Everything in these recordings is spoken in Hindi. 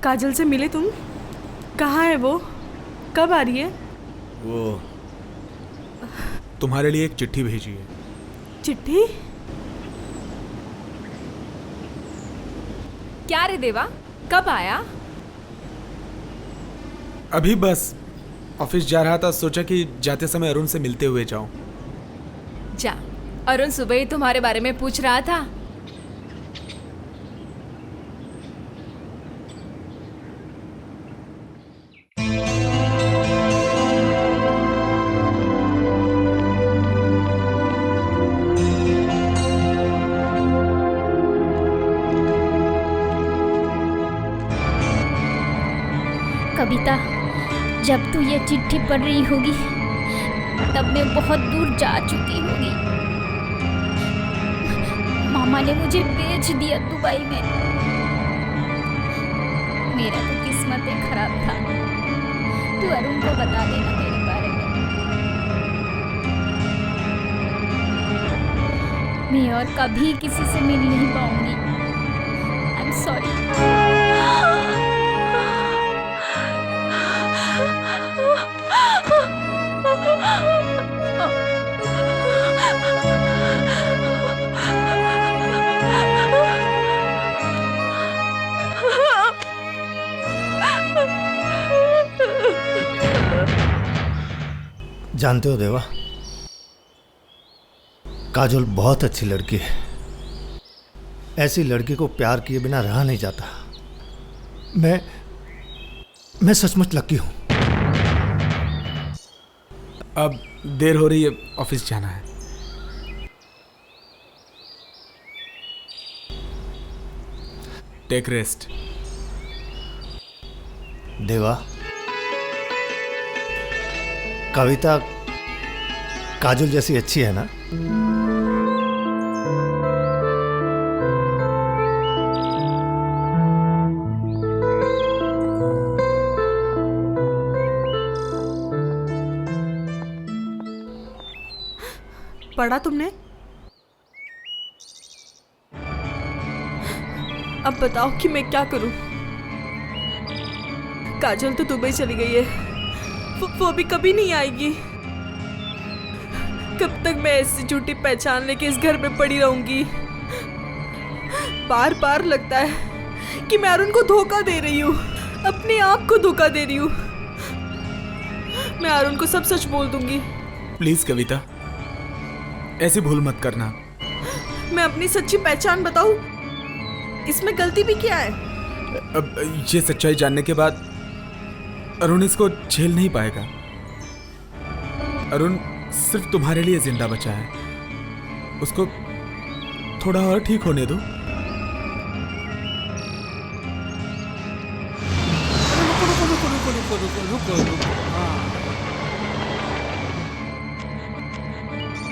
काजल से मिले तुम? कहाँ है वो? कब आ रही है? वो तुम्हारे लिए एक चिट्ठी भेजी है। चिट्ठी? क्या रे देवा, कब आया? अभी बस ऑफिस जा रहा था, सोचा कि जाते समय अरुण से मिलते हुए जाऊं। जा, अरुण सुबह ही तुम्हारे बारे में पूछ रहा था। कविता, जब तू ये चिट्ठी पढ़ रही होगी तब मैं बहुत दूर जा चुकी होगी। मामा ने मुझे भेज दिया दुबई में। मेरा तो किस्मत ही खराब था। तू अरुण को बता देना मेरे बारे में। मैं और कभी किसी से मिल नहीं पाऊंगी। I am sorry. जानते हो देवा, काजोल बहुत अच्छी लड़की है। ऐसी लड़की को प्यार किए बिना रहा नहीं जाता। मैं सचमुच लकी हूं। अब देर हो रही है, ऑफिस जाना है। Take rest. देवा, कविता काजोल जैसी अच्छी है ना? पढ़ा तुमने? अब बताओ कि मैं क्या करूं? काजल तो दुबई चली गई है, वो भी कभी नहीं आएगी। कब तक मैं ऐसी झूठी पहचान लेके इस घर में पड़ी रहूंगी? बार बार लगता है कि मैं अरुण को धोखा दे रही हूँ, अपने आप को धोखा दे रही हूँ। मैं अरुण को सब सच बोल दूंगी। प्लीज कविता, ऐसी भूल मत करना। मैं अपनी सच्ची पहचान बताऊं? इसमें गलती भी क्या है? अब ये सच्चाई जानने के बाद अरुण इसको झेल नहीं पाएगा। अरुण सिर्फ तुम्हारे लिए जिंदा बचा है। उसको थोड़ा और ठीक होने दो। रुको।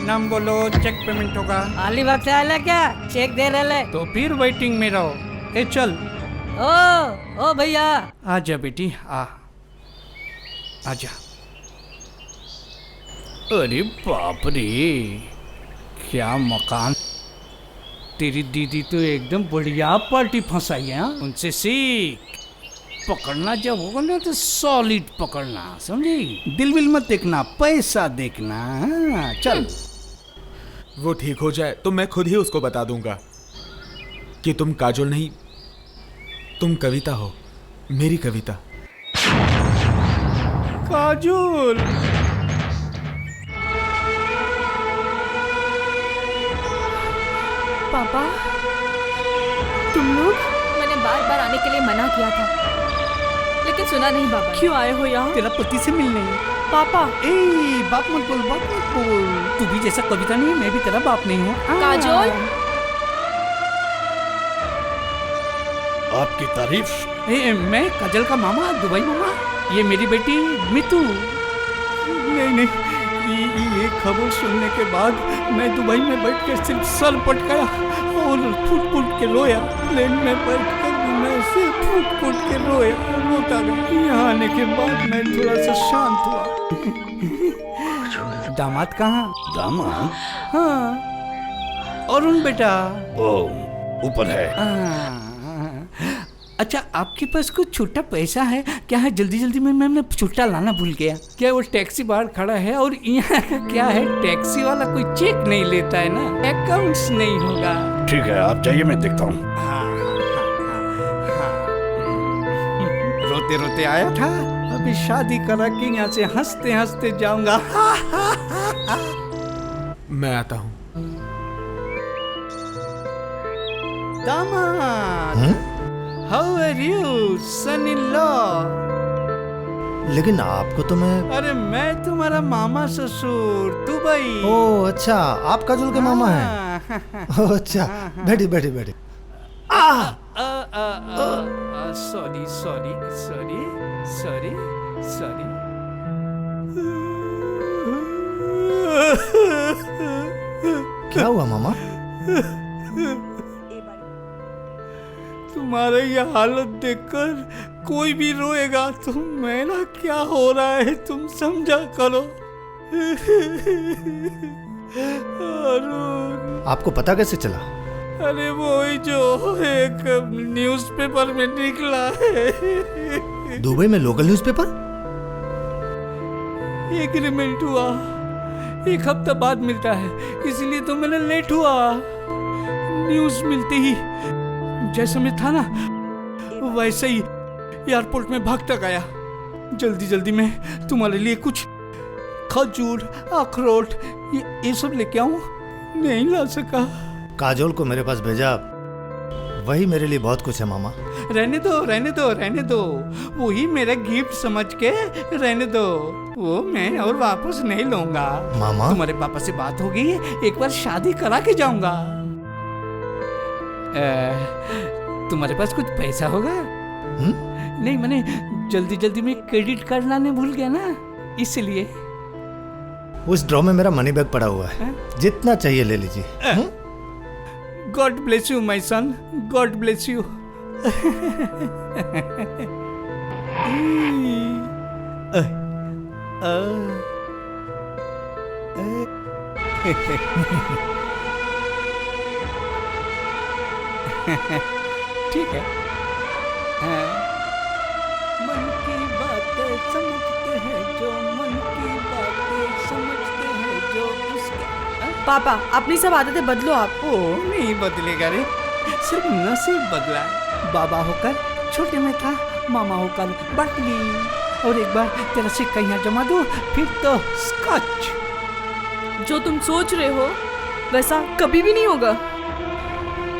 नाम बोलो, चेक पेमेंट होगा। अलीबाग से आया क्या? चेक दे रहे? तो फिर वेटिंग में रहो। ए चल। ओ भैया, आजा बेटी, आजा। अरे बाप रे, क्या मकान। तेरी दीदी तो एकदम बढ़िया पार्टी फंसाई है। उनसे सीख। पकड़ना जब होगा ना तो सॉलिड पकड़ना, समझी? दिल विल मत देखना, पैसा देखना। चल। वो ठीक हो जाए तो मैं खुद ही उसको बता दूंगा कि तुम काजोल नहीं, तुम कविता हो, मेरी कविता। काजोल। पापा, तुम लोग? मैंने बार बार आने के लिए मना किया था, लेकिन सुना नहीं बाबा। क्यों आए हो यहाँ? तेरा पति से मिलने। पापा, बाप मत बोल। तू भी जैसा कविता नहीं है, मैं भी तेरा बाप नहीं हूँ। काजोल, आपकी तारीफ। मैं काजल का मामा, दुबई मामा। ये मेरी बेटी मितू। नहीं, ये खबर सुनने के बाद मैं दुबई में बैठ कर सिर्फ सर पटकाया और फूट के रोया। प्लेन में बैठ कर मैं सिर्फ फूट के रोता गया। यहाँ आने के बाद मैं थोड़ा सा शांत हुआ। दामाद कहाँ? दामाद? हाँ, अरुण बेटा। ओ, ऊपर है। अच्छा, आपके पास कुछ छुट्टा पैसा है क्या? है जल्दी जल्दी में मैं छुट्टा लाना भूल गया। क्या वो टैक्सी बाहर खड़ा है और यहाँ का क्या है, टैक्सी वाला कोई चेक नहीं लेता है ना, अकाउंट्स नहीं होगा। ठीक है, आप जाइए, मैं देखता हूँ। रोते रोते आया था, अभी शादी करा के यहाँ से हंसते हंसते जाऊंगा। मैं आता हूँ। दामाद, how are you son in law? लेकिन आपको तो मैं... अरे मैं तुम्हारा मामा ससुर दुबई। ओ अच्छा, आप काजोल के मामा हैं। ओह अच्छा, बैठी बैठी बैठी। Sorry sorry sorry sorry sorry. क्या हुआ मामा? तुम्हारे ये हालत देखकर कोई भी रोएगा, तो मेरा क्या हो रहा है तुम समझा करो। आपको पता कैसे चला? अरे वही जो एक न्यूज़पेपर में निकला है। दुबई में लोकल न्यूज़पेपर? एग्रीमेंट हुआ, 1 हफ्ता बाद मिलता है, इसलिए तो मैंने लेट हुआ। न्यूज़ मिलते ही जैसे मैं था ना, वैसे ही एयरपोर्ट में भागता गया। जल्दी जल्दी में तुम्हारे लिए कुछ खजूर, अखरोट ये सब लेके आऊं, नहीं ला सका। काजोल को मेरे पास भेजा, वही मेरे लिए बहुत कुछ है मामा। रहने दो रहने दो रहने दो, वही मेरा गिफ्ट समझ के रहने दो, वो मैं और वापस नहीं लूंगा। मामा, तुम्हारे पापा से बात होगी, एक बार शादी करा के जाऊंगा। तुम्हारे पास कुछ पैसा होगा? नहीं, मैंने जल्दी जल्दी में क्रेडिट कार्ड लाने भूल गया ना, इसलिए। उस ड्रॉ में मेरा मनी बैग पड़ा हुआ है, जितना चाहिए ले लीजिए। God bless you my son, God bless you. ठीक है, मन की बातें समझते हैं जो, मन की बातें समझते हैं जो उसका। पापा, अपनी सब आदतें बदलो आप। ओ नहीं बदलेगा रे, सिर्फ नसीब बदला है। बाबा होकर छोटे में था, मामा होकर बटली, और एक बार तेरा सिक्का यहाँ जमा दो, फिर तो स्कॉच। जो तुम सोच रहे हो वैसा कभी भी नहीं होगा।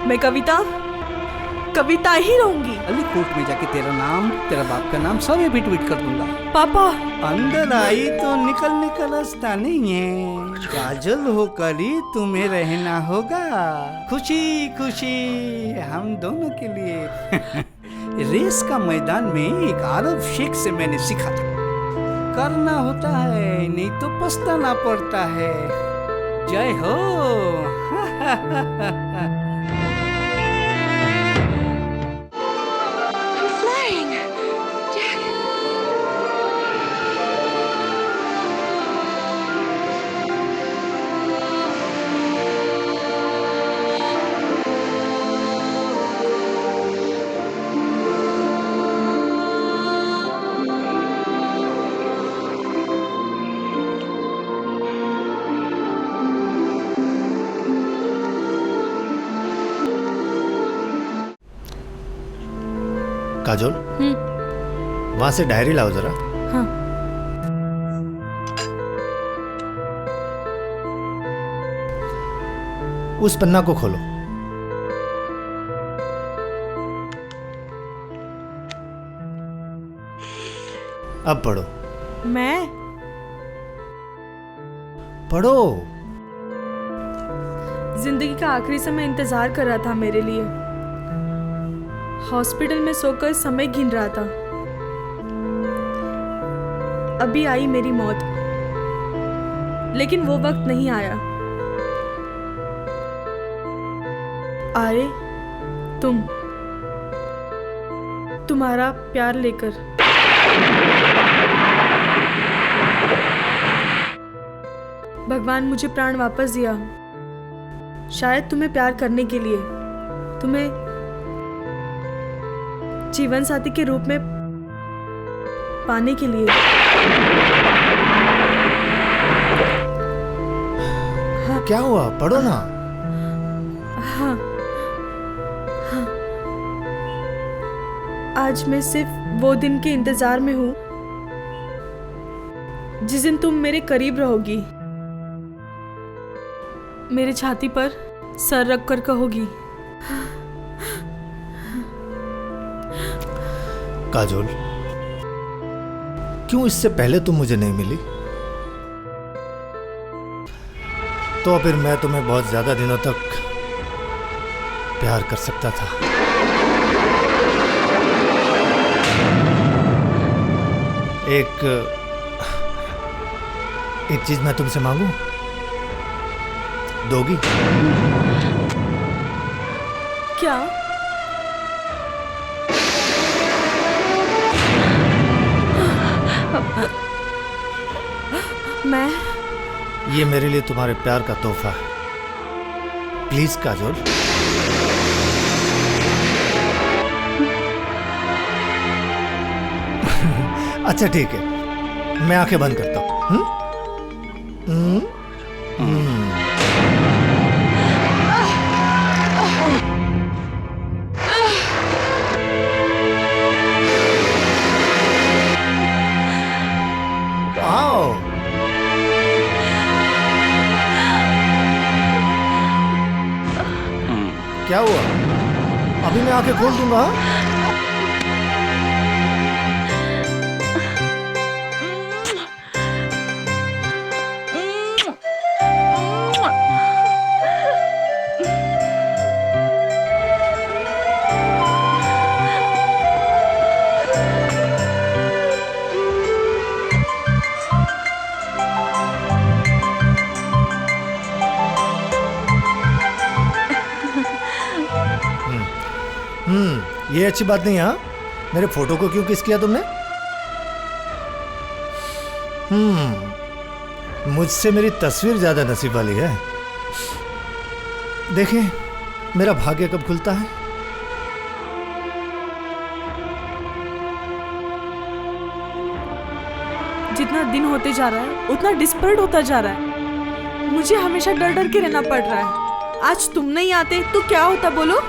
मैं कविता ही रहूंगी। अली कोर्ट में जाके तेरा नाम, तेरा बाप का नाम सब ट्वीट कर दूंगा। पापा, अंदर आई तो निकलने का रास्ता नहीं है, काजल होकर ही तुम्हें रहना होगा। खुशी खुशी हम दोनों के लिए। रेस का मैदान में एक अरब शेख से मैंने सीखा था, करना होता है नहीं तो पछताना पड़ता है। जय हो। काजोल, वहां से डायरी लाओ जरा। हाँ। उस पन्ना को खोलो। अब पढ़ो। मैं पढ़ो। जिंदगी का आखिरी समय इंतजार कर रहा था मेरे लिए। हॉस्पिटल में सोकर समय गिन रहा था। अभी आई मेरी मौत, लेकिन वो वक्त नहीं आया। आए तुम्हारा प्यार लेकर। भगवान मुझे प्राण वापस दिया, शायद तुम्हें प्यार करने के लिए, जीवन साथी के रूप में पाने के लिए। क्या हुआ, पढ़ो ना। हाँ, हाँ। आज मैं सिर्फ वो दिन के इंतजार में हूँ जिस दिन तुम मेरे करीब रहोगी, मेरे छाती पर सर रख कर कहोगी, काजोल, क्यों इससे पहले तुम मुझे नहीं मिली? तो फिर मैं तुम्हें बहुत ज्यादा दिनों तक प्यार कर सकता था। एक चीज मैं तुमसे मांगू, दोगी? क्या? मैं? ये मेरे लिए तुम्हारे प्यार का तोहफा है। प्लीज काजोल। अच्छा ठीक है, मैं आंखें बंद करता हूँ। आओ। क्या हुआ? अभी मैं आंखें खोल दूंगा। ये अच्छी बात नहीं। हाँ, मेरे फोटो को क्यों किस किया तुमने? मुझसे मेरी तस्वीर ज्यादा नसीब वाली है। देखें मेरा भाग्य कब खुलता है। जितना दिन होते जा रहा है उतना डिस्परेट होता जा रहा है। मुझे हमेशा डर डर के रहना पड़ रहा है। आज तुम नहीं आते तो क्या होता बोलो?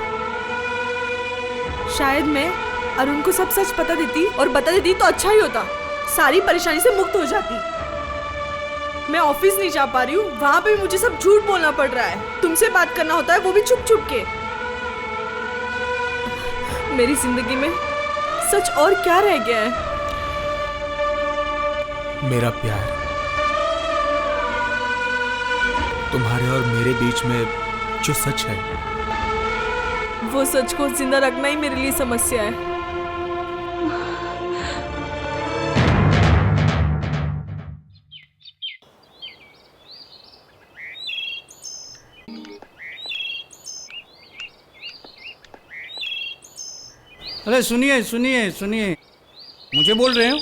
शायद मैं अरुण को सब सच बता देती, और बता देती तो अच्छा ही होता, सारी परेशानी से मुक्त हो जाती। मैं ऑफिस नहीं जा पा रही हूँ, वहां पे मुझे सब झूठ बोलना पड़ रहा है। तुमसे बात करना होता है वो भी छुप छुप के। मेरी जिंदगी में सच और क्या रह गया है? मेरा प्यार, तुम्हारे और मेरे बीच में जो सच है, वो सच को जिंदा रखना ही मेरे लिए समस्या है। अरे सुनिए सुनिए सुनिए, मुझे बोल रहे हो?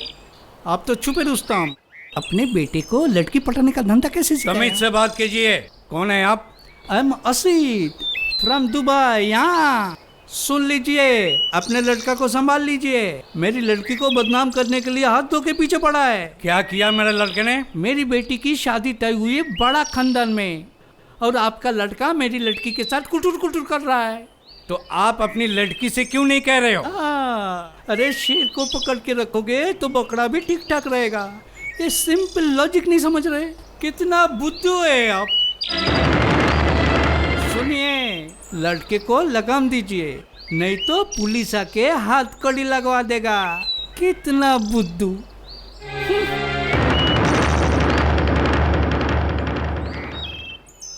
आप तो छुपे रुस्तम, अपने बेटे को लड़की पटाने का धंधा कैसे सिखाया? तमीज से बात कीजिए। कौन है आप? I am Asit from Dubai. यहाँ सुन लीजिए, अपने लड़का को संभाल लीजिए। मेरी लड़की को बदनाम करने के लिए हाथ धो के पीछे पड़ा है। क्या किया मेरे लड़के ने? मेरी बेटी की शादी तय हुई है बड़ा खानदान में, और आपका लड़का मेरी लड़की के साथ कुटुर कुटुर कर रहा है। तो आप अपनी लड़की से क्यों नहीं कह रहे हो? अरे शेर को पकड़ के रखोगे तो बकरा भी ठीक ठाक रहेगा। ये सिंपल लॉजिक नहीं समझ रहे? कितना बुद्धू है आप। सुनिए, लड़के को लगाम दीजिए, नहीं तो पुलिस आके हाथ कड़ी लगवा देगा। कितना बुद्धू।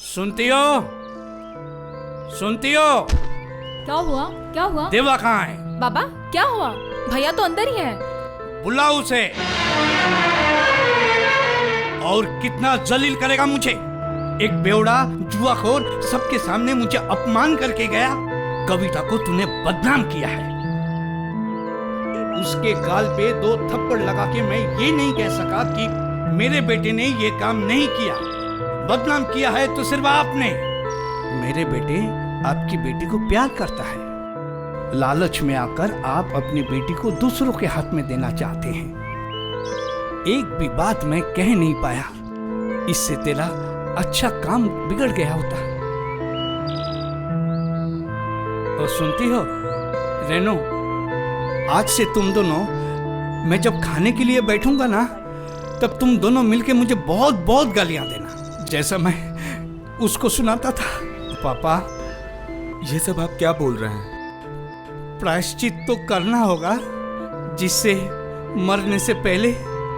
सुनती हो? सुनती हो? क्या हुआ? क्या हुआ? देवा कहाँ है? बाबा क्या हुआ? भैया तो अंदर ही है। बुलाओ उसे। और कितना जलील करेगा मुझे? एक बेवड़ा जुआखोर सबके सामने मुझे अपमान करके गया। कविता को तूने बदनाम किया है। उसके गाल पे 2 थप्पड़ लगा के मैं ये नहीं कह सका कि मेरे बेटे ने ये काम नहीं किया। बदनाम किया है तो सिर्फ आपने। मेरे बेटे आपकी बेटी को प्यार करता है, लालच में आकर आप अपनी बेटी को दूसरों के हाथ में देना चाहते हैं। एक भी बात मैं कह नहीं पाया, इससे तेरा अच्छा काम बिगड़ गया होता। और सुनती हो रेनो, आज से तुम दोनों, मैं जब खाने के लिए बैठूंगा ना, तब तुम दोनों मिलके मुझे बहुत बहुत गालियां देना, जैसा मैं उसको सुनाता था। पापा, ये सब आप क्या बोल रहे हैं? प्रायश्चित तो करना होगा, जिससे मरने से पहले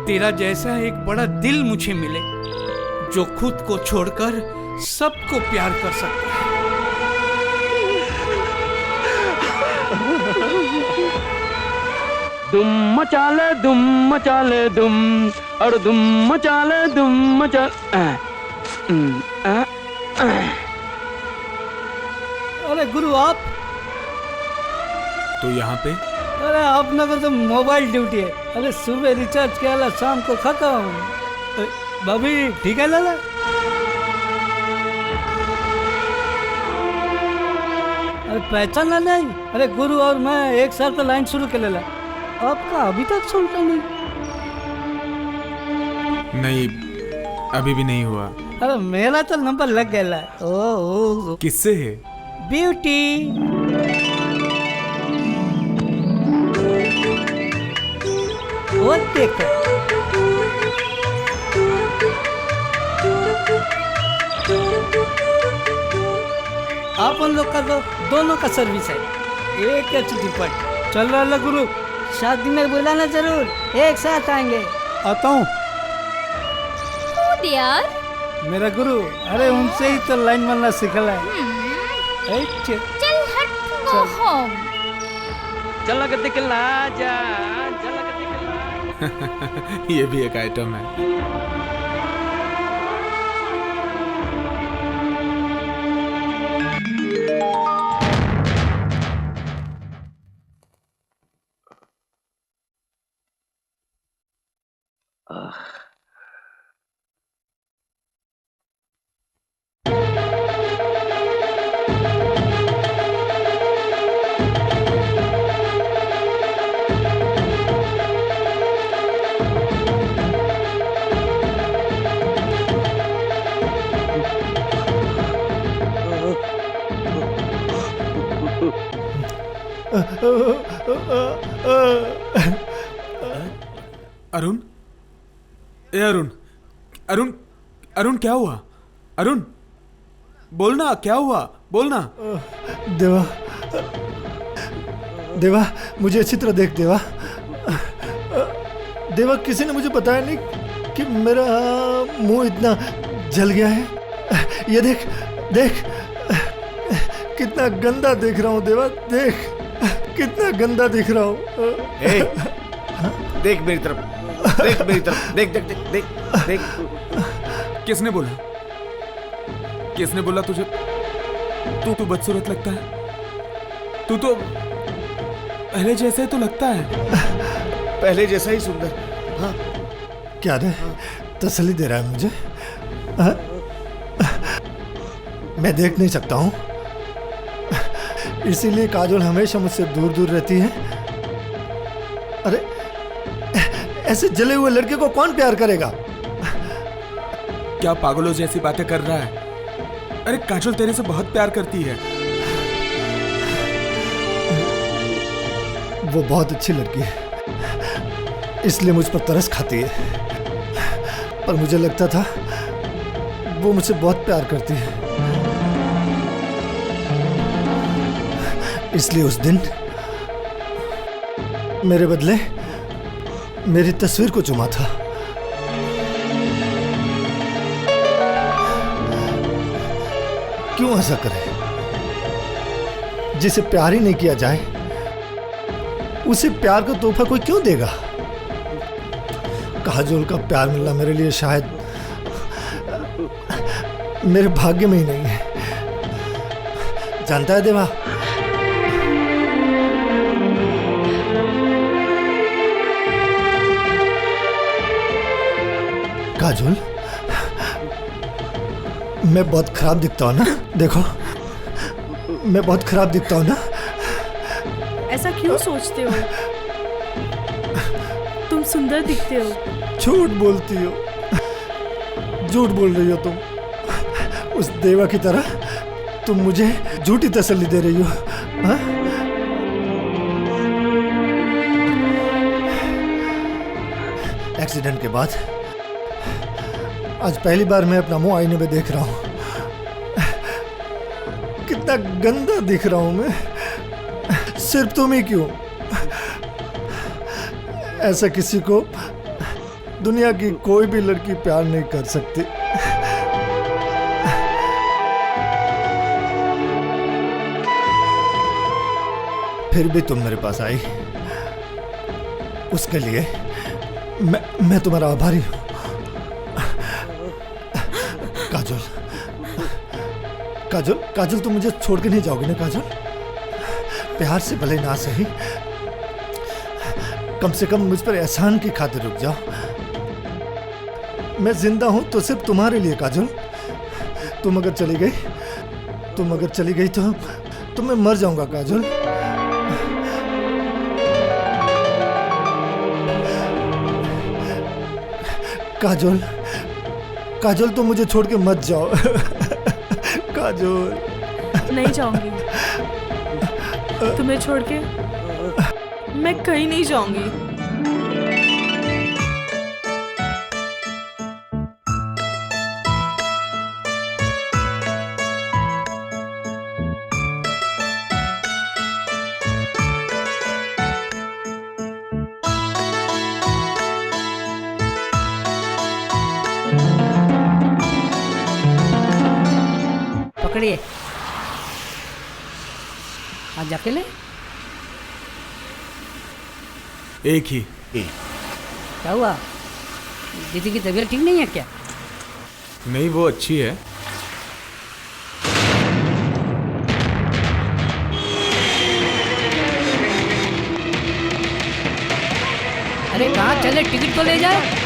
तेरा जैसा एक बड़ा दिल मुझे मिले, जो खुद को छोड़कर सबको प्यार कर सकता है। दुम मचाले दुम, और दुम मचाले अरे गुरु आप, तो यहाँ पे अरे आपने को तो मोबाइल ड्यूटी है। अरे सुबह रिचार्ज किया ला, शाम को खत्म। भाभी ठीक है लाला? अरे पहचाना नहीं? अरे गुरु और मैं एक साल पे लाइन शुरू कर लेला, आपका अभी तक सुनता नहीं। नहीं, अभी भी नहीं हुआ। अरे मेरा तो नंबर लग गया। ओ किससे है? ब्यूटी। वो देखो, आप उन लोग का तो दोनों का सर्विस है, एक एचडी पर चल रहा है। गुरु शादी में बुलाना जरूर, एक साथ आएंगे। आता हूँ यार। मेरा गुरु, अरे उनसे ही तो लाइन मारना सिखला है। चल हट, गो होम। चला के दिखला जा, चला के दिखला। ये भी एक आइटम है। अरुण, ए अरुण, अरुण, अरुण क्या हुआ? अरुण बोलना, क्या हुआ? बोलना। देवा, देवा मुझे अच्छी तरह देख। देवा, देवा किसी ने मुझे बताया नहीं कि मेरा मुंह इतना जल गया है। ये देख, देख कितना गंदा दिख रहा हूँ। देवा देख, कितना गंदा दिख रहा हूँ। देख मेरी तरफ, देख मेरी तरफ, देख देख देख देख देख। किसने बोला? किसने बोला तुझे? तू बदसूरत लगता है। तू तो पहले जैसा ही तो लगता है। पहले जैसा ही सुंदर। हाँ क्या रे, तसल्ली दे रहा है मुझे? हाँ? मैं देख नहीं सकता हूँ, इसीलिए काजोल हमेशा मुझसे दूर दूर रहती है। अरे ऐसे जले हुए लड़के को कौन प्यार करेगा? क्या पागलों जैसी बातें कर रहा है? अरे काजोल तेरे से बहुत प्यार करती है। वो बहुत अच्छी लड़की है, इसलिए मुझ पर तरस खाती है। पर मुझे लगता था वो मुझसे बहुत प्यार करती है, इसलिए उस दिन मेरे बदले मेरी तस्वीर को चुमा था। क्यों ऐसा करे? जिसे प्यार ही नहीं किया जाए, उसे प्यार का तोहफा कोई क्यों देगा? काजोल का प्यार मिलना मेरे लिए शायद मेरे भाग्य में ही नहीं है। जानता है देवा, काजोल, मैं बहुत खराब दिखता हूं ना? देखो, मैं बहुत खराब दिखता हूं ना? क्यों सोचते हो? तुम सुंदर दिखते हो। झूठ बोलती हो, झूठ बोल रही हो तुम। उस देवा की तरह तुम मुझे झूठी तसल्ली दे रही हो। हाँ? एक्सीडेंट के बाद आज पहली बार मैं अपना मुंह आईने में देख रहा हूं। कितना गंदा दिख रहा हूं मैं। सिर्फ तुम ही क्यों, ऐसा किसी को दुनिया की कोई भी लड़की प्यार नहीं कर सकती। फिर भी तुम मेरे पास आई, उसके लिए मैं तुम्हारा आभारी हूं। काजल, काजल, काजल, तुम मुझे छोड़ के नहीं जाओगी ना काजल? प्यार से भले ना सही, कम से कम मुझ पर एहसान की खातिर रुक जाओ। मैं जिंदा हूं तो सिर्फ तुम्हारे लिए काजल। तुम अगर चली गई तो मैं मर जाऊंगा काजल। काजल, काजल, तुम मुझे छोड़ के मत जाओ। काजल, नहीं जाऊंगी, तुम्हें छोड़ के मैं कहीं नहीं जाऊंगी। पकड़िए। आज अकेले? एक ही। क्या हुआ? दीदी की तबीयत ठीक नहीं है क्या? नहीं, वो अच्छी है। अरे कहाँ चले, टिकट तो ले जाए।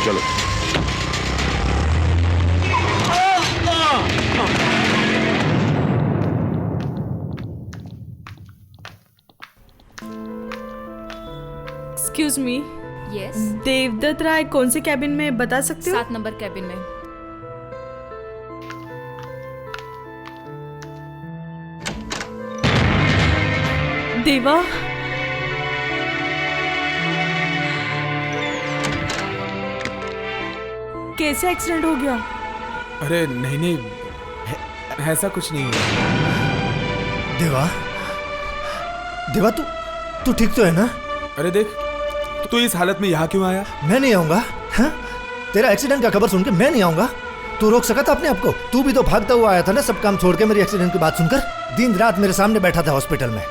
चलो। एक्सक्यूज मी, यस, देवदत्त राय कौन से कैबिन में बता सकते हो? 7 नंबर कैबिन में। देवा, कैसे एक्सीडेंट हो गया? अरे नहीं नहीं, ऐसा कुछ नहीं हुआ। देवा, देवा, तू ठीक तो है ना? अरे देख, तू इस हालत में यहाँ क्यों आया? मैं नहीं आऊंगा। हाँ? तेरा एक्सीडेंट का खबर सुन के मैं नहीं आऊंगा। तू रोक सका था अपने आप को? तू भी तो भागता हुआ आया था ना, सब काम छोड़ के मेरी एक्सीडेंट की बात सुनकर। दिन रात मेरे सामने बैठा था हॉस्पिटल में,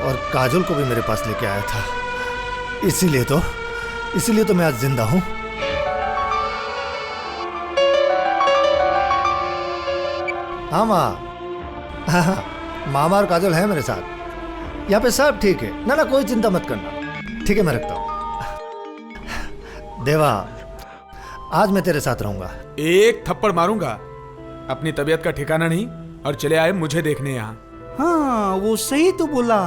और काजल को भी मेरे पास लेके आया था। इसीलिए तो मैं आज जिंदा हूं। हाँ माँ, हाँ, मामा और काजल है मेरे साथ। यहाँ पे सब ठीक है ना, कोई चिंता मत करना। ठीक है, मैं रखता हूँ। देवा, आज मैं तेरे साथ रहूंगा। एक थप्पड़ मारूंगा। अपनी तबीयत का ठिकाना नहीं और चले आए मुझे देखने यहाँ। हाँ, वो सही तो बोला,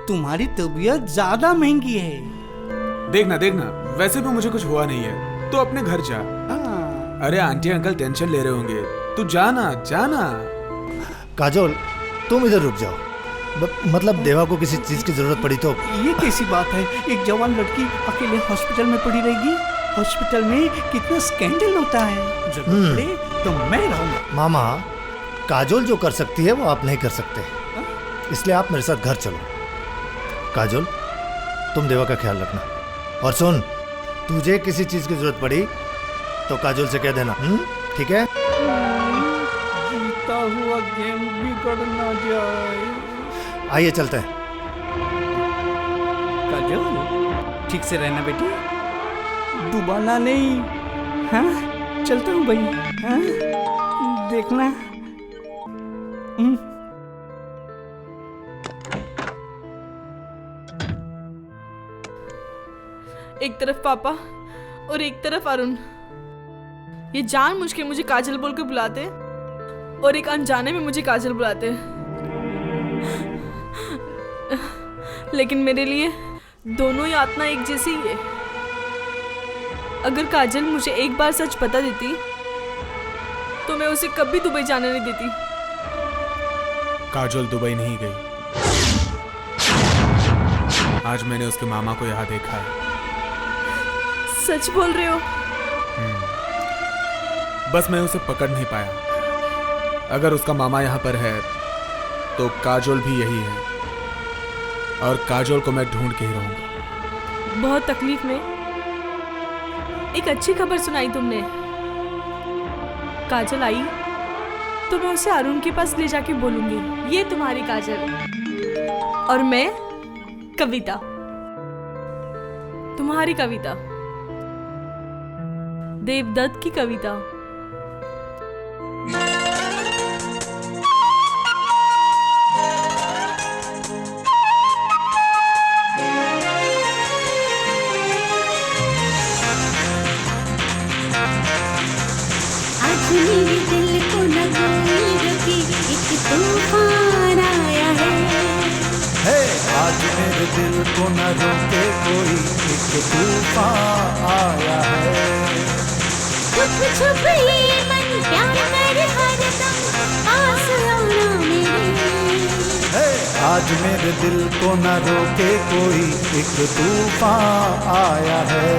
तुम्हारी तबीयत ज्यादा महंगी है। देखना देखना, वैसे भी मुझे कुछ हुआ नहीं है, तो अपने घर जा। अरे आंटी अंकल टेंशन ले रहे होंगे, तू जाना जाना। काजल, तुम इधर रुक जाओ। मतलब देवा को किसी चीज की जरूरत पड़ी तो? ये कैसी बात है, एक जवान लड़की अकेले हॉस्पिटल में पड़ी रहेगी? हॉस्पिटल में कितना स्कैंडल होता है। जरूरत पड़े तो मैं रहूंगा। मामा, काजल जो कर सकती है वो आप नहीं कर सकते, इसलिए आप मेरे साथ घर चलो। काजल, तुम देवा का ख्याल रखना। और सुन, तुझे किसी चीज की जरूरत पड़ी तो काजल से कह देना, ठीक है? जीता हुआ गेम बिगड़ ना जाए। आइए चलते हैं। काजल, ठीक से रहना बेटी, डुबाना नहीं। हाँ, चलता हूँ भाई। हाँ, देखना। एक तरफ पापा और एक तरफ अरुण। ये जानबूझ के मुझे काजल बोल के बुलाते और एक अनजाने में मुझे काजल बुलाते। लेकिन मेरे लिए दोनों यातना एक जैसी ही है। अगर काजल मुझे एक बार सच बता देती तो मैं उसे कभी दुबई जाने नहीं देती। काजल दुबई नहीं गई। आज मैंने उसके मामा को यहाँ देखा है। सच बोल रहे हो? बस मैं उसे पकड़ नहीं पाया। अगर उसका मामा यहाँ पर है तो काजोल भी यही है, और काजोल को मैं ढूंढ के ही रहूंगा। बहुत तकलीफ में एक अच्छी खबर सुनाई तुमने। काजल आई तो मैं उसे अरुण के पास ले जाके बोलूंगी, ये तुम्हारी काजल और मैं कविता, तुम्हारी कविता, देवदत्त की कविता। आज मेरे दिल को न कोई रोके, एक तूफान आया है। आज मेरे दिल को न रोके कोई, एक तूफान आया है। छुप छुप ये मन प्यार कर हरदम पास आना मेरे। आज मेरे दिल को न रोके कोई, एक तूफान आया है।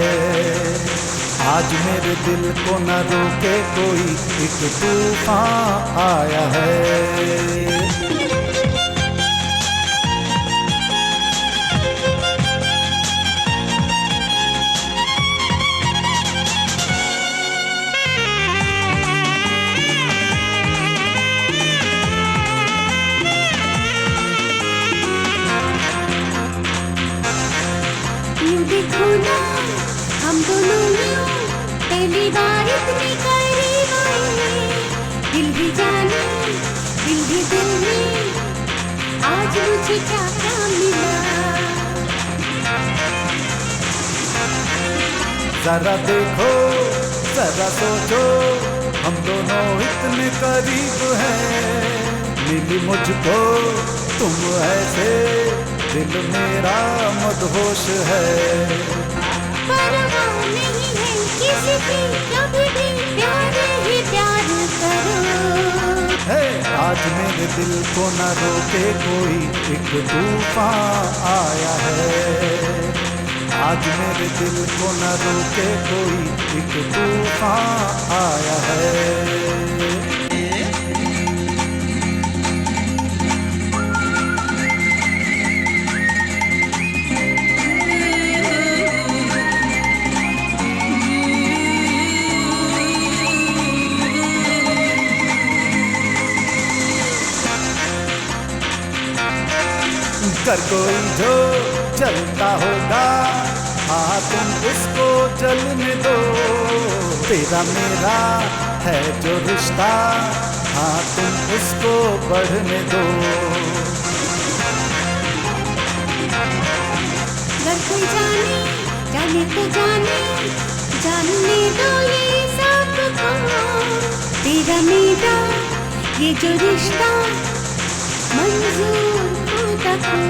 आज मेरे दिल को न रोके कोई, एक तूफान आया है। यूं देखो ना हम दोनों यूं पहली बार इतने करीब आए। दिल भी जाने दिल भी दिल में, आज मुझे क्या क्या मिला। जरा देखो जरा सोचो, हम दोनों इतने करीब हैं। मिली मुझको तुम ऐसे, दिल मेरा मदहोश है। परवाह नहीं है किसी की, कभी भी प्यार ही प्यार करो। आज मेरे दिल को न रोके कोई, एक तूफान आया है। आज मेरे दिल को न रोके कोई, एक तूफान आया है। कर कोई जो चलता होगा, हाँ तुम उसको जलने दो। तेरा मेरा है जो रिश्ता, हाँ तुम उसको बढ़ने दो। अगर कोई जाने जाने तो जाने, जानने दो ये सबको। तेरा मेरा ये जो रिश्ता मंजूर खुदा को।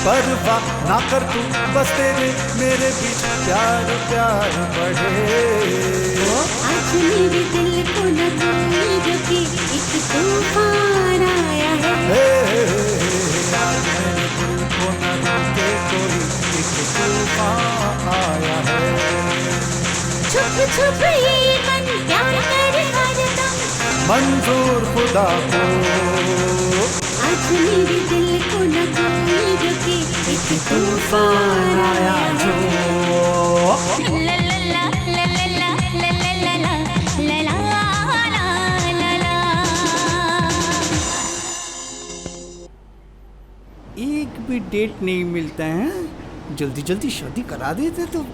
परवाह ना कर तू, बस तेरे मेरे बीच प्यार प्यार बढ़े। आज मेरे दिल को न कोई रोके, एक तूफान आया है। आज मेरे दिल को न रोके कोई, एक तूफान आया है। छुप छुप ये मन प्यार कर हरदम मंजूर खुदा को। आज मेरे दिल को न कोई रोके, एक तूफान आया जो। ला ला ला ला ला ला ला ला ला ला ला। एक भी डेट नहीं मिलता है, जल्दी जल्दी शादी करा देते तो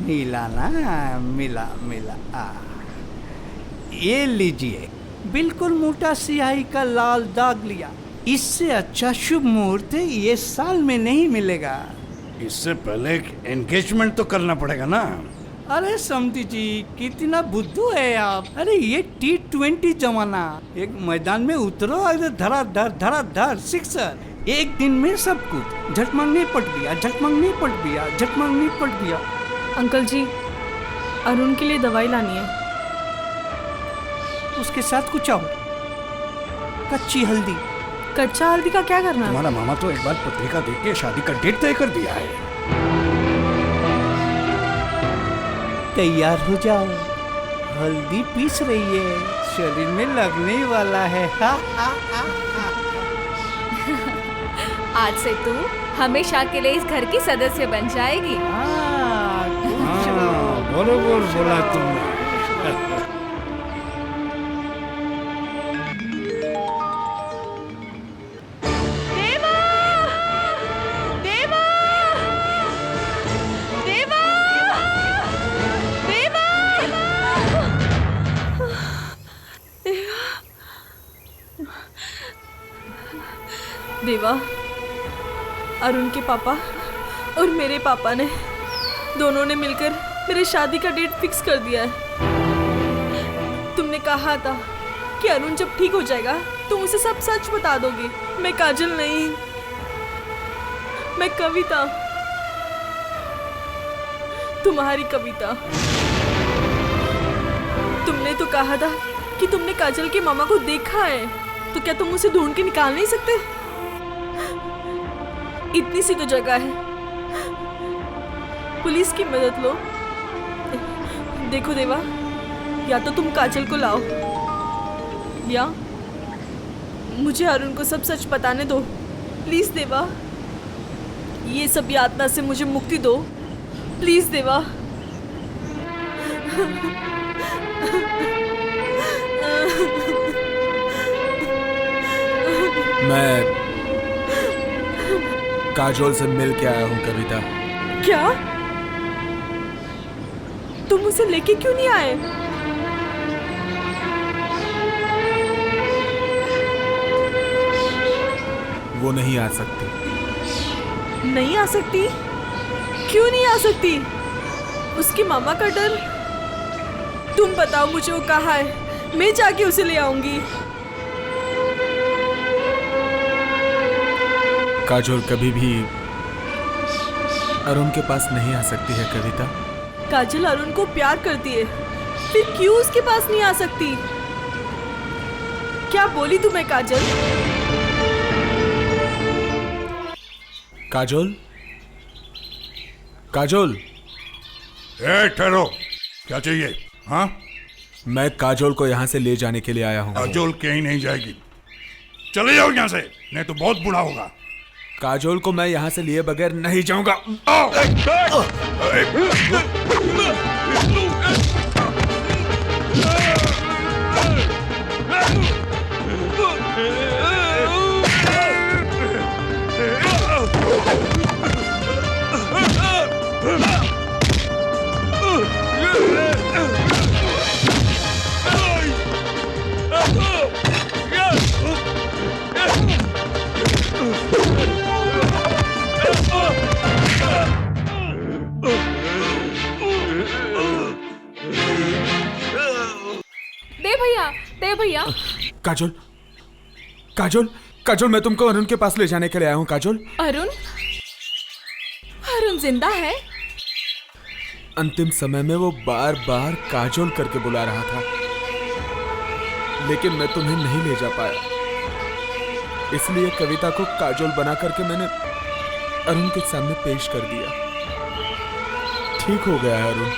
मिला ना, मिला मिला। ये लीजिए, बिल्कुल मोटा सियाही का लाल दाग लिया। इससे अच्छा शुभ मुहूर्त ये साल में नहीं मिलेगा। इससे पहले एंगेजमेंट तो करना पड़ेगा ना। अरे समधी जी कितना बुद्धू है आप। अरे ये T20 जमाना, एक मैदान में उतरो, अरे धरा सिक्सर, एक दिन में सब कुछ, झट मांगने पट गया, झट मांगने पट गया, झट मांगने पट गया। अंकल जी, अरुण के लिए दवाई लानी है। उसके साथ कुछ और, कच्ची हल्दी। कच्चा हल्दी का क्या करना? तुम्हारा मामा तो एक बार पत्रिका देख के शादी का डेट तय कर दिया है। तैयार हो जाओ, हल्दी पीस रही है, शरीर में लगने वाला है। आज से तू हमेशा के लिए इस घर की सदस्य बन जाएगी। बरोबर बोला तुमने। देवा, अरुण के पापा और मेरे पापा ने दोनों ने मिलकर मेरे शादी का डेट फिक्स कर दिया है। तुमने कहा था कि अरुण जब ठीक हो जाएगा तुम उसे सब सच बता दोगे। मैं काजल नहीं, मैं कविता, तुम्हारी कविता। तुमने तो कहा था कि तुमने काजल के मामा को देखा है, तो क्या तुम उसे ढूंढ के निकाल नहीं सकते? इतनी सी तो जगह है, पुलिस की मदद लो। देखो देवा, या तो तुम काजल को लाओ या मुझे अरुण को सब सच बताने दो। प्लीज देवा, ये सब यातना से मुझे मुक्ति दो। प्लीज देवा। मैं काजोल से मिल के आया हूँ कविता। क्या? तुम उसे लेके क्यों नहीं आए? वो नहीं आ सकती। नहीं आ सकती? क्यों नहीं आ सकती? उसके मामा का डर? तुम बताओ मुझे वो कहाँ है, मैं जाके उसे ले आऊंगी। काजोल कभी भी अरुण के पास नहीं आ सकती है कविता। काजल अरुण को प्यार करती है, फिर क्यों उसके पास नहीं आ सकती? क्या बोली तुम्हें काजल? काजोल, काजोल। ठहरो, क्या चाहिए? हाँ, मैं काजोल को यहाँ से ले जाने के लिए आया हूँ। काजोल कहीं नहीं जाएगी, चले जाओ यहाँ से, नहीं तो बहुत बुरा होगा। काजोल को मैं यहाँ से लिए बगैर नहीं जाऊंगा। दे भैया। काजोल, काजोल, काजोल, मैं तुमको अरुण के पास ले जाने के लिए आया हूँ। काजोल, अरुण? अरुण जिंदा है? अंतिम समय में वो बार बार काजोल करके बुला रहा था, लेकिन मैं तुम्हें नहीं ले जा पाया। इसलिए कविता को काजोल बना करके मैंने अरुण के सामने पेश कर दिया। ठीक हो गया है अरुण,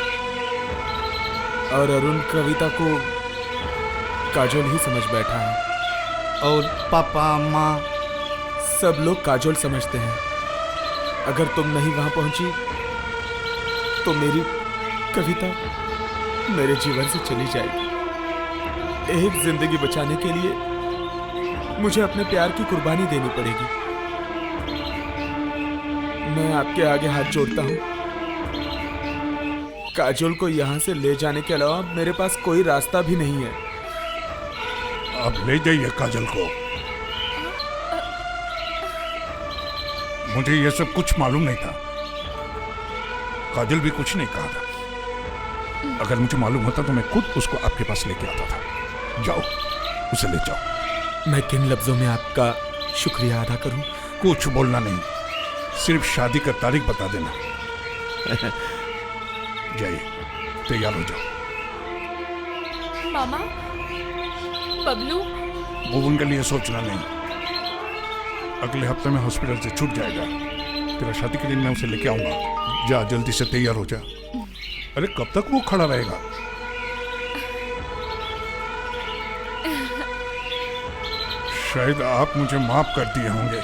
और अरुण कविता को काजोल ही समझ बैठा है। और पापा माँ सब लोग काजोल समझते हैं। अगर तुम नहीं वहां पहुंची तो मेरी कविता मेरे जीवन से चली जाएगी। एक जिंदगी बचाने के लिए मुझे अपने प्यार की कुर्बानी देनी पड़ेगी। मैं आपके आगे हाथ जोड़ता हूं। काजोल को यहां से ले जाने के अलावा मेरे पास कोई रास्ता भी नहीं है। आप ले जाइए काजल को। मुझे ये सब कुछ मालूम नहीं था। काजल भी कुछ नहीं कहा था। अगर मुझे मालूम होता तो मैं खुद उसको आपके पास लेके आता था। जाओ, उसे ले जाओ। मैं किन लफ्जों में आपका शुक्रिया अदा करूं? कुछ बोलना नहीं, सिर्फ शादी का तारीख बता देना। जाइए, तैयार हो जाओ। मामा, बबलू। वो उनके लिए सोचना नहीं, अगले हफ्ते में हॉस्पिटल से छूट जाएगा। तेरा शादी के दिन मैं उसे लेके आऊंगा। जा, जल्दी से तैयार हो जा। अरे कब तक वो खड़ा रहेगा? शायद आप मुझे माफ कर दिए होंगे।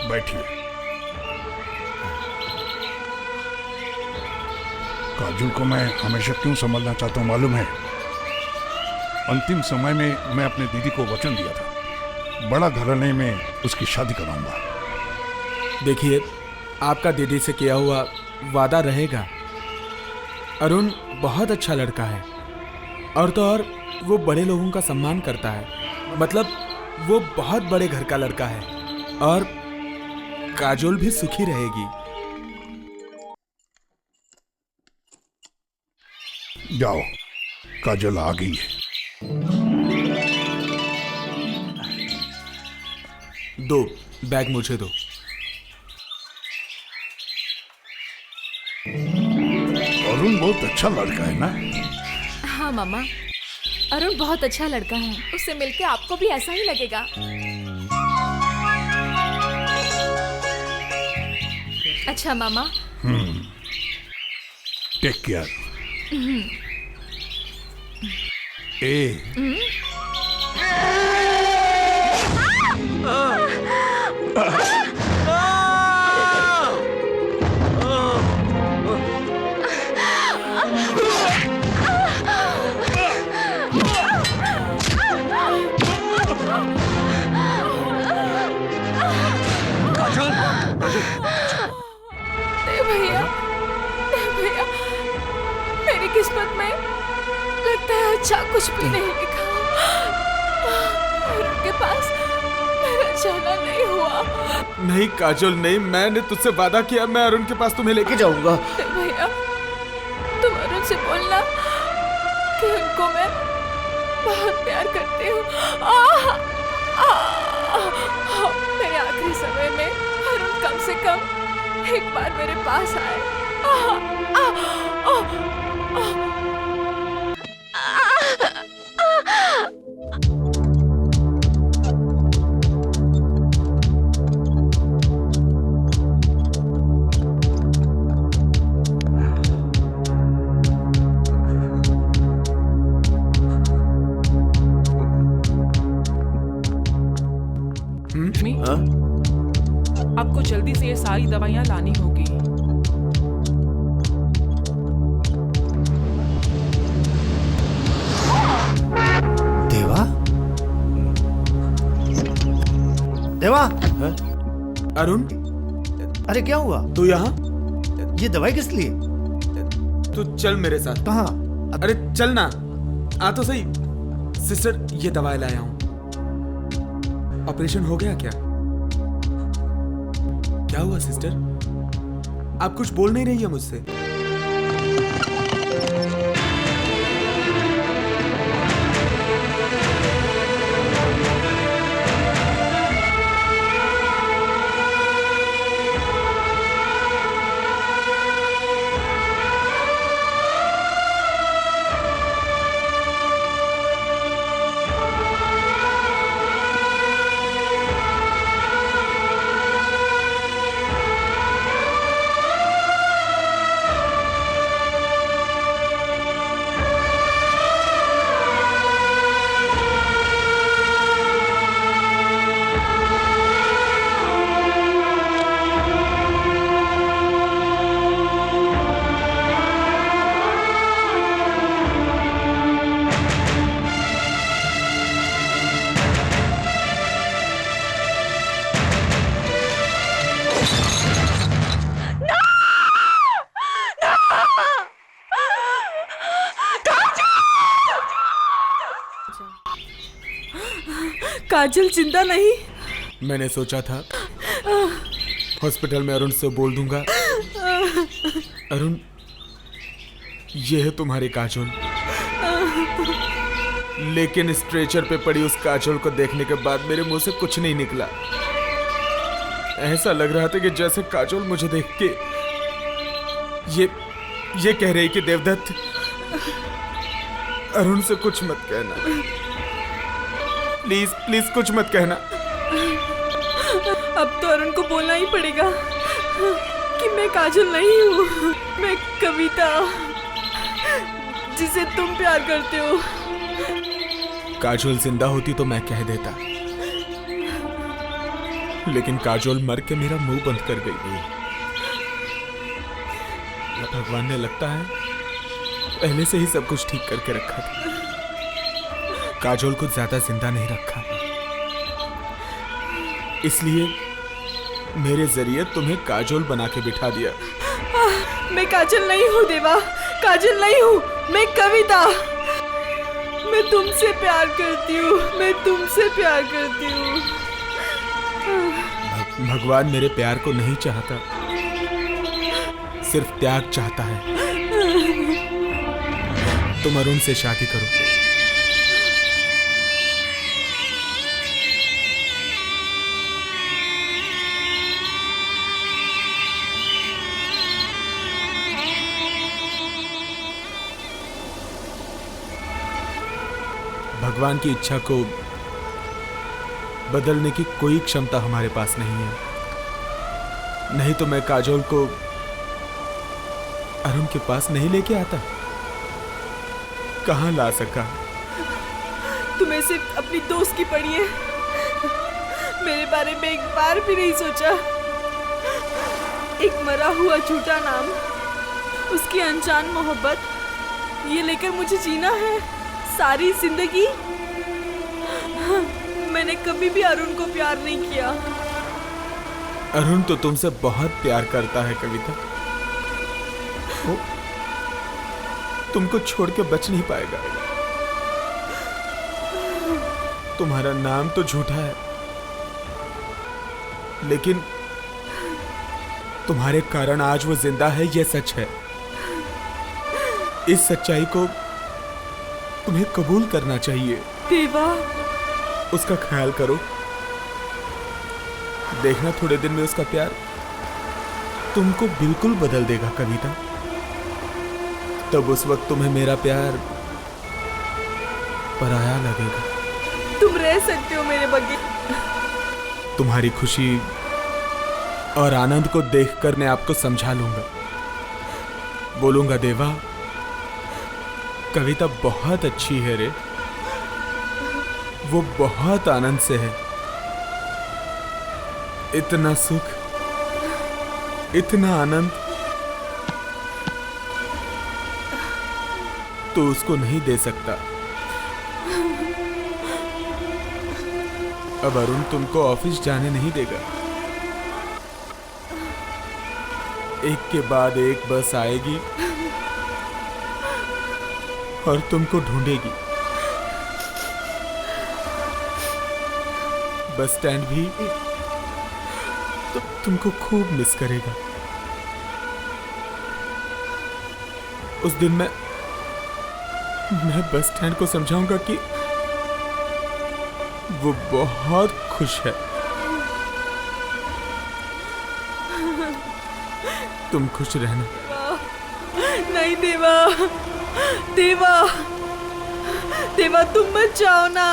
बैठिए। काजल को मैं हमेशा क्यों संभालना चाहता हूं मालूम है? अंतिम समय में मैं अपने दीदी को वचन दिया था, बड़ा घराने में उसकी शादी कराऊंगा। देखिए, आपका दीदी से किया हुआ वादा रहेगा। अरुण बहुत अच्छा लड़का है, और तो और वो बड़े लोगों का सम्मान करता है। मतलब वो बहुत बड़े घर का लड़का है, और काजोल भी सुखी रहेगी। जाओ, काजल आ गई है। दो बैग मुझे दो। अरुण बहुत अच्छा लड़का है ना? हाँ मामा, अरुण बहुत अच्छा लड़का है। उससे मिलके आपको भी ऐसा ही लगेगा। अच्छा मामा। Take care. ए भैया, भैया, मेरी किस्मत में लगता है अच्छा कुछ भी नहीं लिखा। उनके पास मेरा जाना नहीं हुआ। नहीं काजोल, नहीं, मैंने तुझसे वादा किया, मैं अरुण के पास तुम्हें लेके जाऊंगा। भैया, तुम अरुण से बोलना कि उनको मैं बहुत प्यार करती हूँ। मेरे आखिरी समय में अरुण कम से कम एक बार मेरे पास आए। आपको जल्दी से ये सारी दवाइयाँ लानी होगी। देवा? देवा? अरुण? अरे क्या हुआ? तू यहाँ? ये दवाई किस लिए? तू चल मेरे साथ। कहाँ? अरे चल ना, आ तो सही। सिस्टर, ये दवाई लाया हूँ। ऑपरेशन हो गया क्या? क्या हुआ सिस्टर? आप कुछ बोल नहीं रही है मुझसे। काजल जिंदा नहीं? मैंने सोचा था हॉस्पिटल में अरुण से बोल दूंगा अरुण, ये है तुम्हारी काजोल। लेकिन स्ट्रेचर पे पड़ी उस काजोल को देखने के बाद मेरे मुंह से कुछ नहीं निकला। ऐसा लग रहा था कि जैसे काजोल मुझे देख के ये कह रही कि देवदत्त, अरुण से कुछ मत कहना, प्लीज प्लीज कुछ मत कहना। अब तो अरुण को बोलना ही पड़ेगा कि मैं काजल नहीं हूँ, मैं कविता, जिसे तुम प्यार करते हो। काजोल जिंदा होती तो मैं कह देता, लेकिन काजोल मर के मेरा मुंह बंद कर गई। भगवान ने लगता है पहले से ही सब कुछ ठीक करके रखा था, काजोल को ज्यादा जिंदा नहीं रखा, इसलिए मेरे जरिए तुम्हें काजोल बना के बिठा दिया। मैं काजल नहीं हूँ देवा, काजल नहीं हूँ, मैं कविता। मैं तुमसे प्यार करती हूँ, मैं तुमसे प्यार करती हूँ। भगवान मेरे प्यार को नहीं चाहता, सिर्फ त्याग चाहता है। तुम अरुण से शादी करो। भगवान की इच्छा को बदलने की कोई क्षमता हमारे पास नहीं है, नहीं तो मैं काजोल को अरुण के पास नहीं लेके आता। कहां ला सका? तुम्हें सिर्फ अपनी दोस्त की पड़ी है, मेरे बारे में एक बार भी नहीं सोचा। एक मरा हुआ झूठा नाम, उसकी अनजान मोहब्बत, ये लेकर मुझे जीना है सारी जिंदगी। मैंने कभी भी अरुण को प्यार नहीं किया। अरुण तो तुमसे बहुत प्यार करता है कविता, वो तुमको छोड़ के बच नहीं पाएगा। तुम्हारा नाम तो झूठा है, लेकिन तुम्हारे कारण आज वो जिंदा है, यह सच है। इस सच्चाई को तुम्हें कबूल करना चाहिए। देवा, उसका ख्याल करो, देखना थोड़े दिन में उसका प्यार तुमको बिल्कुल बदल देगा कविता। तब उस वक्त तुम्हें मेरा प्यार पराया लगेगा। तुम रह सकते हो मेरे बगैर। तुम्हारी खुशी और आनंद को देखकर मैं आपको समझा लूंगा, बोलूंगा देवा, कविता बहुत अच्छी है रे, वो बहुत आनंद से है। इतना सुख, इतना आनंद तो उसको नहीं दे सकता। अब अरुण तुमको ऑफिस जाने नहीं देगा। एक के बाद एक बस आएगी और तुमको ढूंढेगी। बस स्टैंड भी तो तुमको खूब मिस करेगा। उस दिन मैं बस स्टैंड को समझाऊंगा कि वो बहुत खुश है। तुम खुश रहना। नहीं देवा, देवा, देवा, तुम मत जाओ ना।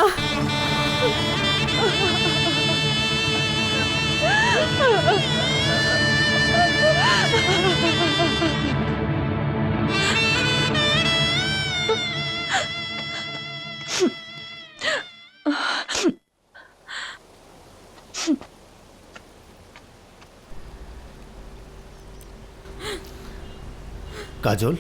काजोल,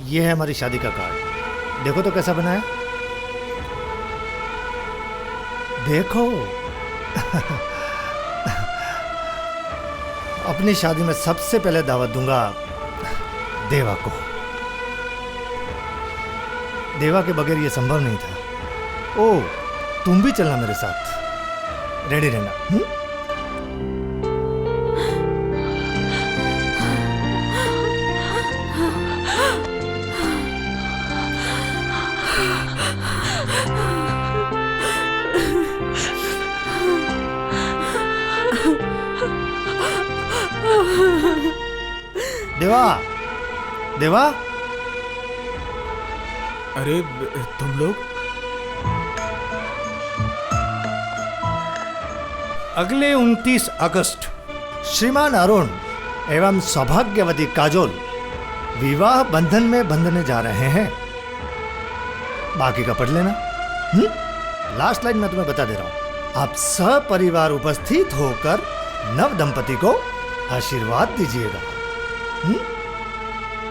ये है हमारी शादी का कार्ड। देखो तो कैसा बना है। देखो अपनी शादी में सबसे पहले दावत दूंगा देवा को। देवा के बगैर ये संभव नहीं था। ओ, तुम भी चलना मेरे साथ। रेडी रहना। देवा, देवा, अरे तुम लोग अगले 29 अगस्त श्रीमान अरुण एवं सौभाग्यवती काजोल विवाह बंधन में बंधने जा रहे हैं। बाकी का पढ़ लेना। लास्ट लाइन मैं तुम्हें बता दे रहा हूं। आप सपरिवार उपस्थित होकर नव दंपति को आशीर्वाद दीजिएगा।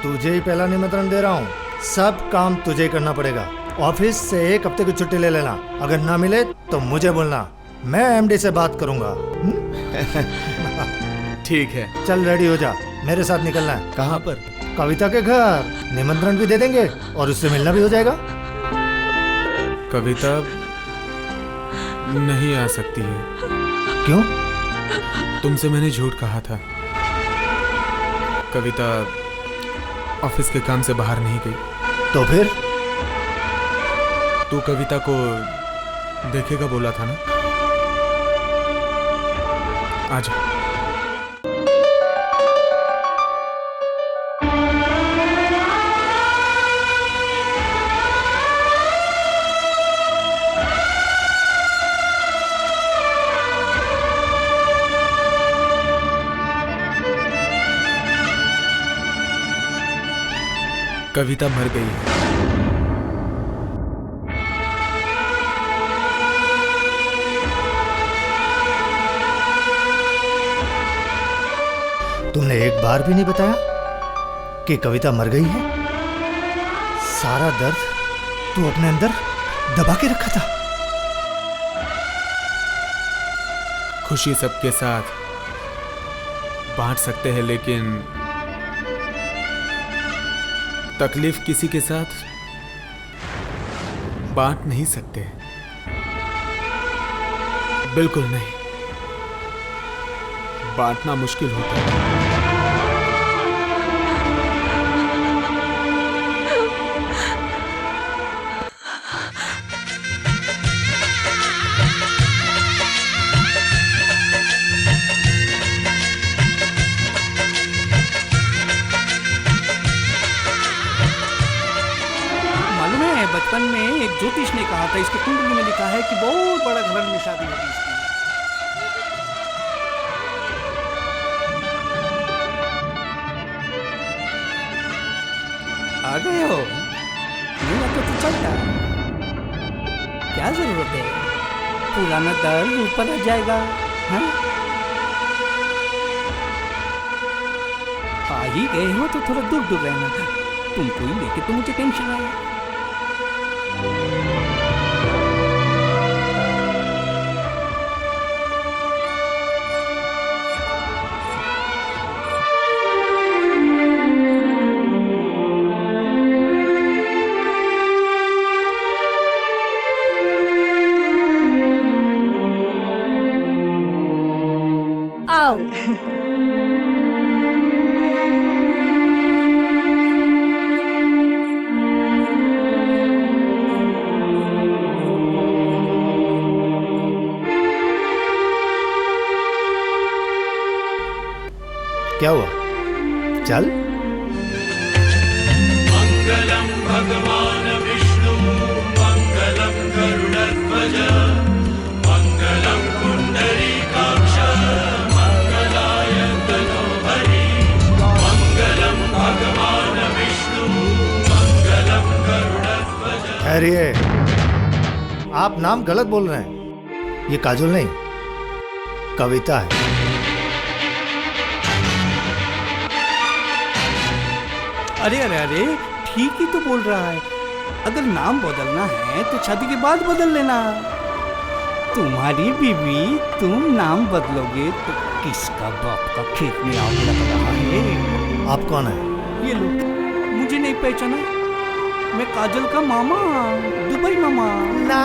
तुझे ही पहला निमंत्रण दे रहा हूं। सब काम तुझे ही करना पड़ेगा। ऑफिस से 1 हफ्ते की छुट्टी ले लेना। अगर ना मिले तो मुझे बोलना, मैं एमडी से बात करूंगा। ठीक है। चल रेडी हो जा, मेरे साथ निकलना है। कहाँ पर? कविता के घर। निमंत्रण भी दे देंगे और उससे मिलना भी हो जाएगा। कविता नहीं आ सकती है। क्यों? तुमसे मैंने झूठ कहा था। कविता ऑफिस के काम से बाहर नहीं गई। तो फिर? तू कविता को देखेगा बोला था ना। आजा। कविता मर गई है। तुमने एक बार भी नहीं बताया कि कविता मर गई है। सारा दर्द तू अपने अंदर दबा के रखा था। खुशी सबके साथ बांट सकते हैं, लेकिन तकलीफ किसी के साथ बांट नहीं सकते। बिल्कुल नहीं। बांटना मुश्किल होता है। बचपन में एक ज्योतिष ने कहा था, इसके कुंडली में लिखा है कि बहुत बड़ा घर में शादी होगी इसकी। आ गए हो? नहीं तो तू चलता। क्या जरूरत है? पुराना दर्द ऊपर आ जाएगा। हाँ? आ ही गए हो तो थोड़ा दूर दूर रहना। तुमको ही लेके तो मुझे टेंशन आया। आओ। क्या हुआ? चल। मंगलम भगवान विष्णु मंगलम गरुड़ध्वज मंगलम पुंडरीकाक्ष मंगलाय तनोहरि मंगलम भगवान विष्णु मंगलम गरुड़ध्वज। ठहरिए, आप नाम गलत बोल रहे हैं। ये काजोल नहीं, कविता है। अरे अरे अरे, ठीक ही तो बोल रहा है। अगर नाम बदलना है तो शादी के बाद बदल लेना। तुम्हारी बीवी, तुम नाम बदलोगे तो किसका बाप का खेत में आग लग रहा है। आप कौन है? ये लो, मुझे नहीं पहचाना? मैं काजल का मामा, दुबई मामा। ना,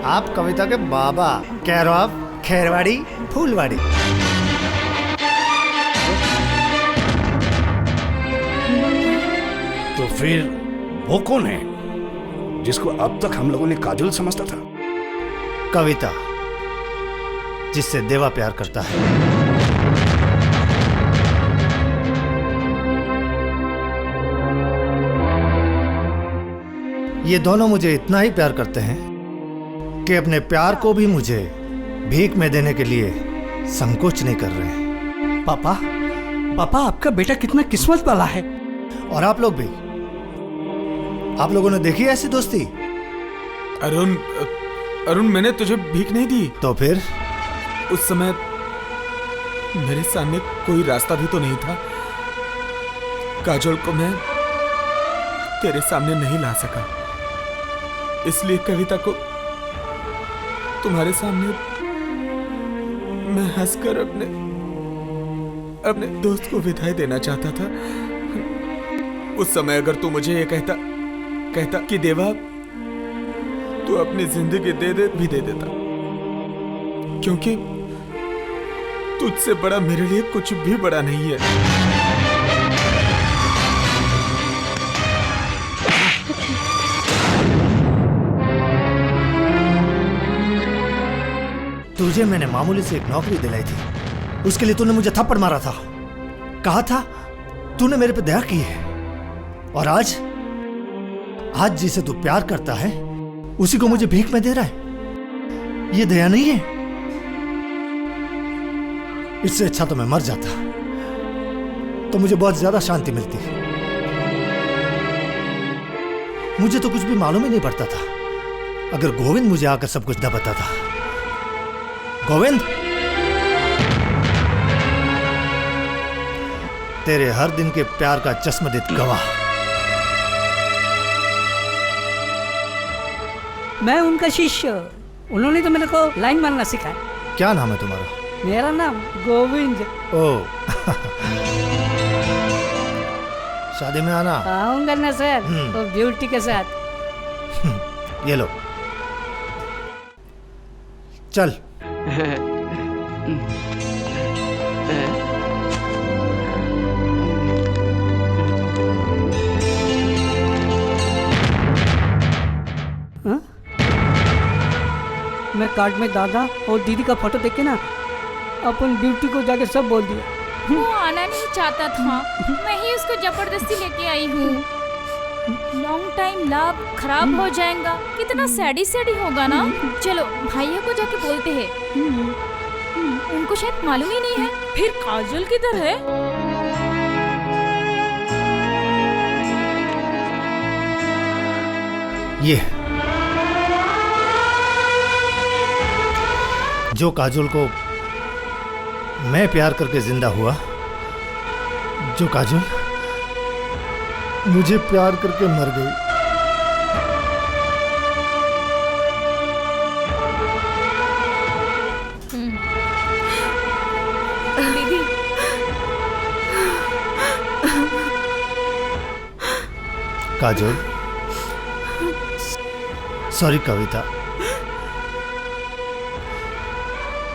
आप कविता के बाबा कह रहे हो, आप खैरवाड़ी फूलवाड़ी। तो फिर वो कौन है जिसको अब तक हम लोगों ने काजल समझता था? कविता, जिससे देवा प्यार करता है। ये दोनों मुझे इतना ही प्यार करते हैं कि अपने प्यार को भी मुझे भीख में देने के लिए संकोच नहीं कर रहे हैं। पापा, पापा आपका बेटा कितना किस्मत वाला है। और आप लोग भी, आप लोगों ने देखी ऐसी दोस्ती? अरुण, अरुण मैंने तुझे भीख नहीं दी। तो फिर? उस समय मेरे सामने कोई रास्ता भी तो नहीं था। काजोल को मैं तेरे सामने नहीं ला सका, इसलिए कविता को तुम्हारे सामने मैं हंसकर अपने दोस्त को विदाई देना चाहता था। उस समय अगर तू मुझे ये कहता कि देवा तू अपनी जिंदगी दे दे भी दे देता, क्योंकि तुझसे बड़ा मेरे लिए कुछ भी बड़ा नहीं है। तुझे मैंने मामूली से एक नौकरी दिलाई थी, उसके लिए तूने मुझे थप्पड़ मारा था, कहा था तूने मेरे पे दया की है। और आज जिसे तू प्यार करता है उसी को मुझे भीख में दे रहा है। ये दया नहीं है। इससे अच्छा तो मैं मर जाता, तो मुझे बहुत ज्यादा शांति मिलती। मुझे तो कुछ भी मालूम ही नहीं पड़ता था अगर गोविंद मुझे आकर सब कुछ न बताता। गोविंद, तेरे हर दिन के प्यार का चश्मदीद गवाह। मैं उनका शिष्य, उन्होंने तो मेरे को लाइन मारना सिखाया। क्या नाम है तुम्हारा? मेरा नाम गोविंद। ओ शादी में आना। आऊंगा ना सर, तो ब्यूटी के साथ। ये लो, चल। मैं कार्ड में दादा और दीदी का फोटो देख के ना अपन ब्यूटी को जाके सब बोल दिया। वो आना नहीं चाहता था, मैं ही उसको जबरदस्ती लेके आई हूँ। लॉन्ग टाइम लव खराब हो जाएगा, कितना सैडी होगा ना। चलो भैया को जाके बोलते हैं, उनको शायद मालूम ही नहीं है। फिर काजल किधर है? ये जो काजोल को मैं प्यार करके जिंदा हुआ, जो काजोल मुझे प्यार करके मर गई। दीदी, काजोल, सॉरी कविता,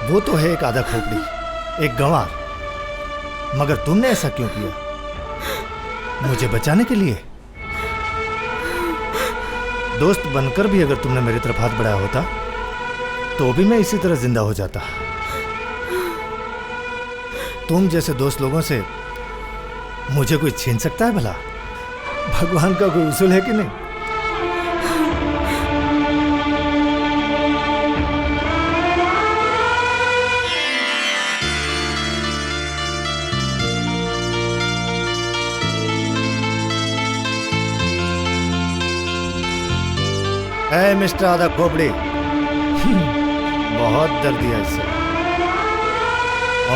वो तो है एक आधा खोपड़ी, एक गंवार, मगर तुमने ऐसा क्यों किया? मुझे बचाने के लिए? दोस्त बनकर भी अगर तुमने मेरी तरफ हाथ बढ़ाया होता तो भी मैं इसी तरह जिंदा हो जाता। तुम जैसे दोस्त लोगों से मुझे कोई छीन सकता है भला? भगवान का कोई उसूल है कि नहीं? ऐ मिस्टर आधा खोपड़ी, बहुत दर्द दिया इससे,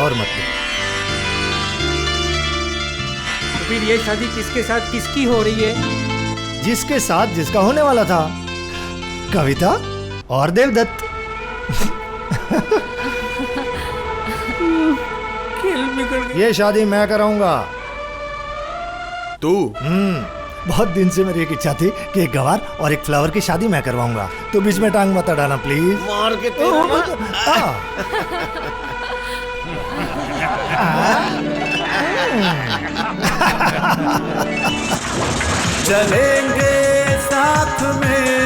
और मत दो। तो फिर ये शादी किसके साथ किसकी हो रही है? जिसके साथ जिसका होने वाला था, कविता और देवदत्त। खेल बिगड़ गया। ये शादी मैं कराऊंगा। तू? बहुत दिन से मेरी एक इच्छा थी कि एक गवार और एक फ्लावर की शादी मैं करवाऊंगा, तो बीच में टांग मत अड़ाना प्लीज। मार के तेरा ना। चलेंगे साथ में